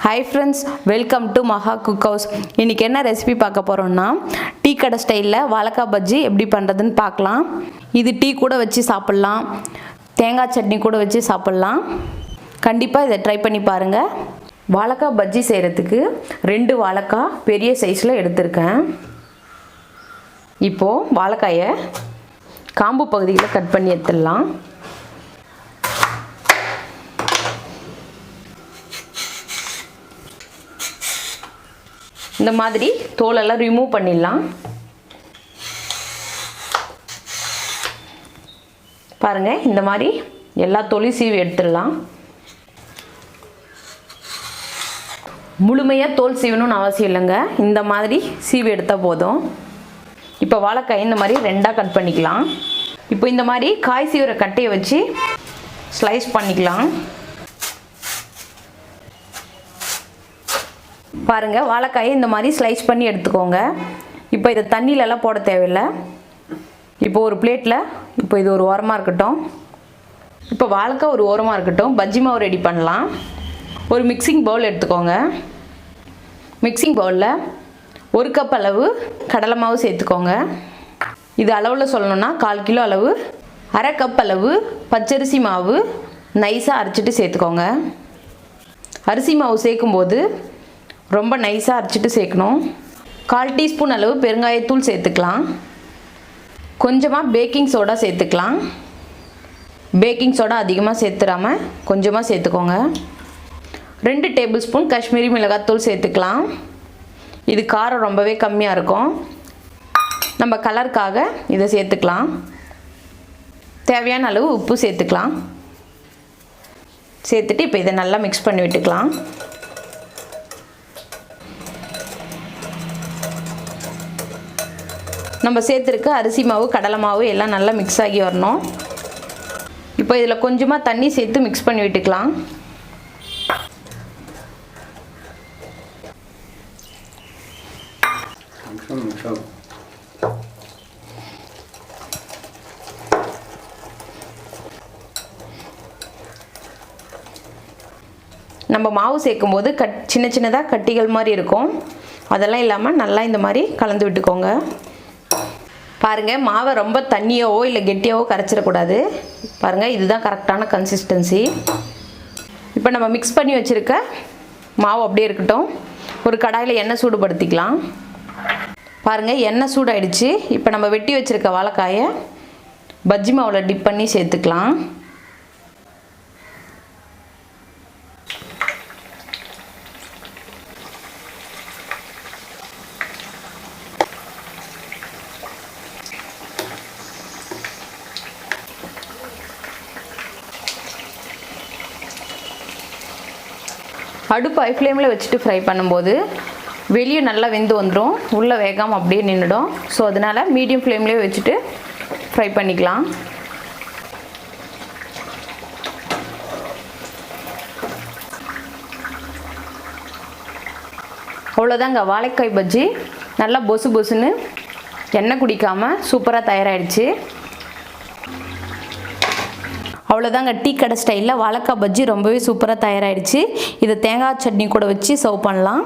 Hi friends, welcome to Maha Cook House. இன்னைக்கு என்ன recipe பார்க்க போறோம்னா டீ கடை ஸ்டைல்ல வாழைக்காய் பஜ்ஜி எப்படி பண்றதுன்னு பார்க்கலாம். இது டீ கூட வச்சு சாப்பிடலாம். தேங்காய் சட்னி கூட வச்சு சாப்பிடலாம். கண்டிப்பா இத ட்ரை பண்ணி பாருங்க. வாழைக்காய் பஜ்ஜி செய்யிறதுக்கு 2 வாழைக்காய் பெரிய சைஸ்ல எடுத்துர்க்கேன். இப்போ வாழைக்காயை காம்பு பகுதியில கட் பண்ணி எடுத்துடலாம். இந்த மாதிரி தோல் எல்லாம் ரிமூவ் பண்ணிடலாம். பாருங்க இந்த மாதிரி எல்லா தோலையும் சீவி எடுத்துடலாம். முழுமையா தோல் சீவணும்னு அவசியம் இல்லைங்க. இந்த மாதிரி சீவி எடுத்தா போதும். இப்போ வாழைக்காய் இந்த மாதிரி ரெண்டா கட் பண்ணிக்கலாம். இப்போ இந்த மாதிரி காய் சீவுற கட்டையை வச்சு ஸ்லைஸ் பண்ணிக்கலாம். பாருங்க வாழைக்காயை இந்த மாதிரி ஸ்லைஸ் பண்ணி எடுத்துக்கோங்க. இப்போ இத தண்ணில எல்லாம் போட தேவையில்லை. இப்போ ஒரு பிளேட்ல இப்போ இது ஒரு ஓரமா இருக்கட்டும். இப்போ வாழைக்காய் ஒரு ஓரமா இருக்கட்டும். பஜ்ஜி மாவு ரெடி பண்ணலாம். ஒரு மிக்சிங் பவுல் எடுத்துக்கோங்க. மிக்சிங் பவுல்ல 1 கப் அளவு கடலை மாவு சேர்த்துக்கோங்க. இது அளவுல சொல்லணும்னா 1/4 கிலோ அளவு. 1/2 கப் அளவு பச்சரிசி மாவு நைஸா அரைச்சிட்டு சேர்த்துக்கோங்க. அரிசி மாவு சேர்க்கும்போது ரொம்ப நைஸா அரைச்சிட்டு சேர்க்கணும். 1/4 டீஸ்பூன் அளவு பெருங்காயத்தூள் சேர்த்துக்கலாம். கொஞ்சமா பேக்கிங் சோடா சேர்த்துக்கலாம். பேக்கிங் சோடா அதிகமா சேர்த்துறாம கொஞ்சமா சேர்த்துக்கோங்க. 2 டேபிள் ஸ்பூன் காஷ்மீரி மிளகாய் தூள் சேர்த்துக்கலாம். இது காரம் ரொம்பவே கம்மியா இருக்கும். நம்ம கலருக்காக இத சேர்த்துக்கலாம். தேவையான அளவு உப்பு சேர்த்துக்கலாம். சேர்த்துட்டு இப்போ இத நல்லா mix பண்ணி விட்டுக்கலாம். நம்ம சேர்த்திருக்க அரிசி மாவு கடலை மாவு எல்லாம் நல்லா mix ஆகி வரணும். இப்போ இதல கொஞ்சமா தண்ணி சேர்த்து mix பண்ணி விட்டுக்கலாம். நம்ம மாவு சேர்க்கும்போது சின்ன சின்னதா கட்டிகள் மாதிரி இருக்கும். அதெல்லாம் இல்லாம நல்லா இந்த மாதிரி கலந்து விட்டுக்கோங்க. பாருங்க மாவை ரொம்ப தண்ணியாவோ இல்ல கெட்டியாவோ கரைச்சிர கூடாது. பாருங்க இதுதான் கரெக்ட்டான கன்சிஸ்டன்சி. இப்போ நம்ம mix பண்ணி வச்சிருக்க மாவு அப்படியே இருக்கட்டும். ஒரு கடாயில எண்ணெய் சூடுபடுத்திக்கலாம். பாருங்க எண்ணெய் சூடாயிடுச்சு. இப்போ நம்ம வெட்டி வச்சிருக்க வாழைக்காயை பஜ்ஜி மாவுல டிப் பண்ணி சேர்த்துக்கலாம். அடுப்பு ஹை ஃப்ளேம்ல வச்சிட்டு ஃப்ரை பண்ணும்போது வெளிய நல்லா வெந்து வந்துரும். உள்ள வேகாம அப்படியே நின்னுடும். சோ அதனால மீடியம் ஃப்ளேம்லயே வச்சிட்டு ஃப்ரை பண்ணிக்கலாம். அவ்வளவுதாங்க வாழைக்காய் பஜ்ஜி நல்லா பொசு பொசுன்னு எண்ணெய் குடிக்காம சூப்பரா தயாராயிடுச்சு. அவ்வளவுதாங்க டீ கடை ஸ்டைல்ல வாழைக்காய் பஜ்ஜி ரொம்பவே சூப்பரா தயாராயிடுச்சு. இத தேங்காய் சட்னி கூட வச்சு சர்வ் பண்ணலாம்.